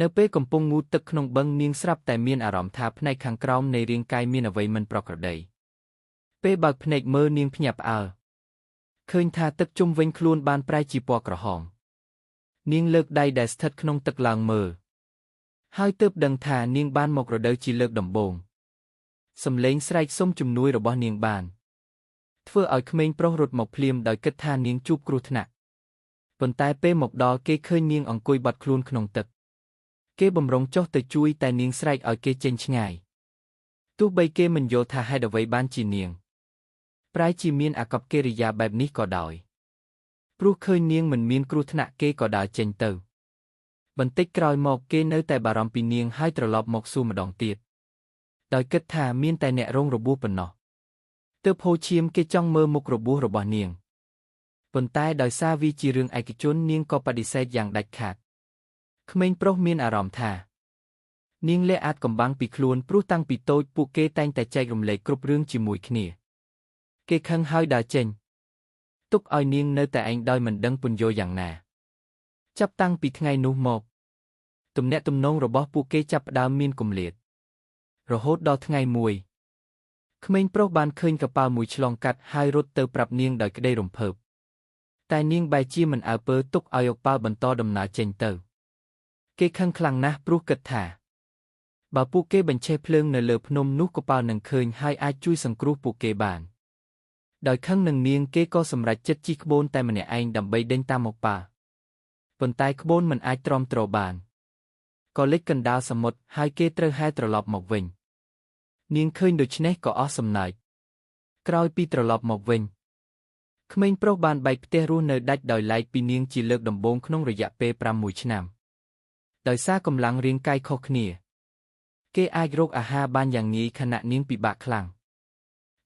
នៅពេលកំពុងងូតទឹកក្នុងបឹងនាងស្រាប់តែមានអារម្មណ៍ថាផ្នែកខាងក្រោមនៃរាងកាយមានអ្វីមិនប្រក្រតីពេលបើកភ្នែកមើលនាងភ្ញាក់ផ្អើលឃើញថាទឹកជុំវិញខ្លួនបានប្រែជាពណ៌ក្រហមនាងលើកដៃដែលស្ថិតក្នុងទឹកឡើងមើលហើយទើបដឹងថានាងបានមករដូវជាលើកដំបូងសំឡេងស្រែកសុំជំនួយរបស់នាងបានធ្វើឲ្យក្មេងប្រុសរត់មកភ្លាមដោយគិតថានាងជួបគ្រោះថ្នាក់ប៉ុន្តែពេលមកដល់គេឃើញនាងអង្គុយបាត់ខ្លួនក្នុងទឹកគេបំរុងចុះទៅជួយតែនាងស្រែកឲ្យគេចេញឆ្ងាយទោះបីគេមិនយល់ថាហេតុអ្វីបានជានាងប្រែជាមានអាកប្បកិរិយាបែបនេះក៏ដោយព្រោះឃើញនាងមិនមានគ្រោះថ្នាក់គេក៏ដើរចេញទៅបន្តិចក្រោយមកគេនៅតែបារម្ភពីនាងហើយត្រឡប់មកសួរម្ដងទៀតដោយគិតថាមានតែអ្នករងរបួសប៉ុណ្ណោះទើបហូរឈាមគេចង់មើលមុខរបួសរបស់នាងប៉ុន្តែដោយសារវាជារឿងឯកជននាងក៏បដិសេធយ៉ាងដាច់ខាតក្មេងប្រុសមានអារម្មណ៍ថានាងលាក់អាចកំបាំងពីខ្លួនព្រោះតាំងពីតូចពួកគេតែងតែចែករំលែកគ្រប់រឿងជាមួយគ្នាគេខឹងហើយដើរចេញទុកឲ្យនាងនៅតែឯងដោយមិនដឹងពន្យល់យ៉ាងណាចាប់តាំងពីថ្ងៃនោះមកទំនាក់ទំនងរបស់ពួកគេចាប់ផ្ដើមមានគម្លាតរហូតដល់ថ្ងៃមួយក្មេងប្រុសបានឃើញកប៉ាល់មួយឆ្លងកាត់ហើយរត់ទៅប្រាប់នាងដោយក្តីរំភើបតែនាងបែរជាមិនអើពើទុកឲ្យកប៉ាល់បន្តដំណើរចេញទៅគេខឹងខ្លាំងណាស់ព្រោះគិតថាបើពួកគេបញ្ឆេះភ្លើងនៅលើភ្នំនោះកប៉ាល់នឹងឃើញហើយអាចជួយសង្គ្រោះពួកគេបានដោយខឹងនឹងនាងគេក៏សម្រេចចិត្តជិះក្បូនតែម្នាក់ឯងដើម្បីដេញតាមមកប៉ាល់ប៉ុន្តែក្បូនមិនអាចទ្រាំទ្របានក៏លិចកណ្ដាលសមុទ្រហើយគេត្រូវហែត្រឡប់មកវិញនាងឃើញដូច្នេះក៏អស់សំណើចក្រោយពីត្រឡប់មកវិញក្មេងប្រុសបានបែកផ្ទះរស់នៅដាច់ដោយឡែកពីនាងជាលើកដំបូងក្នុងរយៈពេល6 ឆ្នាំដោយសារកម្លាំងរាងកាយខុសគ្នាគេអាចរកអាហារបានយ៉ាងងាយខណៈនាងពិបាកខ្លាំង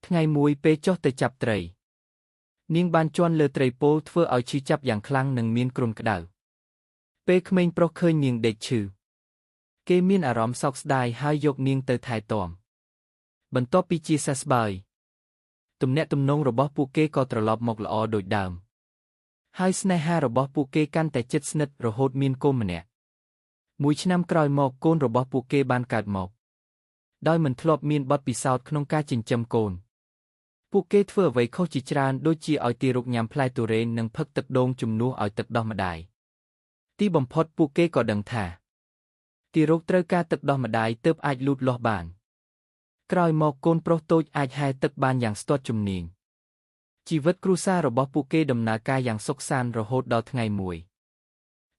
ថ្ងៃមួយពេលចុះទៅចាប់ត្រីនាងបានជន់លើត្រីពោលធ្វើឲ្យឈឺចាប់យ៉ាងខ្លាំងនិងមានគ្រុនក្តៅពេលក្មេងប្រុសឃើញនាងដេកឈឺគេមានអារម្មណ៍សោកស្ដាយហើយយកនាងទៅថែទាំបន្ទាប់ពីជាសះស្បើយទំនាក់ទំនងរបស់ពួកគេក៏ត្រឡប់មកល្អដូចដើមហើយស្នេហារបស់ពួកគេកាន់តែជិតស្និទ្ធរហូតមានកូនម្នាក់មួយឆ្នាំក្រោយមកកូនរបស់ពួកគេបានកើតមកដោយមិនធ្លាប់មានបទពិសោធន៍ក្នុងការចិញ្ចឹមកូនពួកគេធ្វើអ្វីខុសជាច្រើនដូចជាឲ្យទារកញ៉ាំផ្លែទុរេននិងផឹកទឹកដូងជំនួសឲ្យទឹកដោះម្ដាយទីបំផុតពួកគេក៏ដឹងថាទារកត្រូវការទឹកដោះម្ដាយទើបអាចលូតលាស់បានក្រោយមកកូនប្រុសតូចអាចហែលទឹកបានយ៉ាងស្ទាត់ជំនាញជីវិតគ្រួសាររបស់ពួកគេដំណើរការយ៉ាងសុខសាន្តរហូតដល់ថ្ងៃមួយ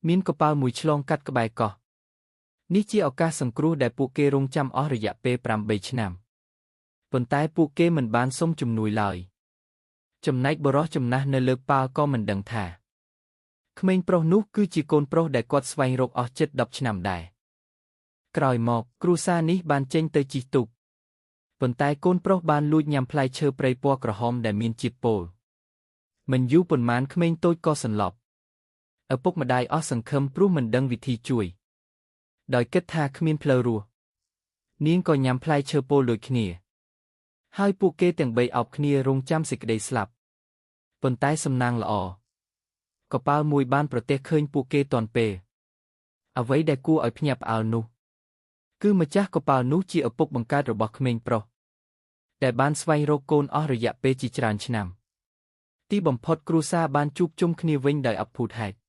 មានកប៉ាល់មួយឆ្លងកាត់ក្បែរកោះនេះជាឱកាសសង្គ្រោះដែលពួកគេរងចាំអស់រយៈពេល8 ឆ្នាំប៉ុន្តែពួកគេមិនបានសុំជំនួយឡើយចំណែកបុរសចំណាស់នៅលើប៉ាល់ក៏មិនដឹងថាក្មេងប្រុសនោះគឺជាកូនប្រុសដែលគាត់ស្វែងរកអស់ជិត10 ឆ្នាំដែរក្រោយមកគ្រួសារនេះបានចេញទៅជិះទូកប៉ុន្តែកូនប្រុសបានលួចញ៉ាំផ្លែឈើព្រៃពណ៌ក្រហមដែលមានជាតិពុលមិនយូរប៉ុន្មានក្មេងតូចក៏សន្លប់ឪពុកម្ដាយអស់សង្ឃឹមព្រោះមិនដឹងវិធីជួយដោយគិតថាគ្មានផ្លូវរស់នាងក៏ញ៉ាំផ្លែឈើពុលដូចគ្នាហើយពួកគេទាំង3អោបគ្នារងចាំសេចក្តីស្លាប់ប៉ុន្តែសំណាងល្អកប៉ាល់មួយបានប្រទះឃើញពួកគេទាន់ពេលអ្វីដែលគួរឲ្យភ្ញាក់ផ្អើលនោះគឺម្ចាស់កប៉ាល់នោះជាឪពុកបង្កើតរបស់ក្មេងប្រុសដែលបានស្វែងរកកូនអស់រយៈពេលជាច្រើនឆ្នាំទីបំផុតគ្រួសារបានជួបជុំគ្នាវិញដោយអភូតហេតុ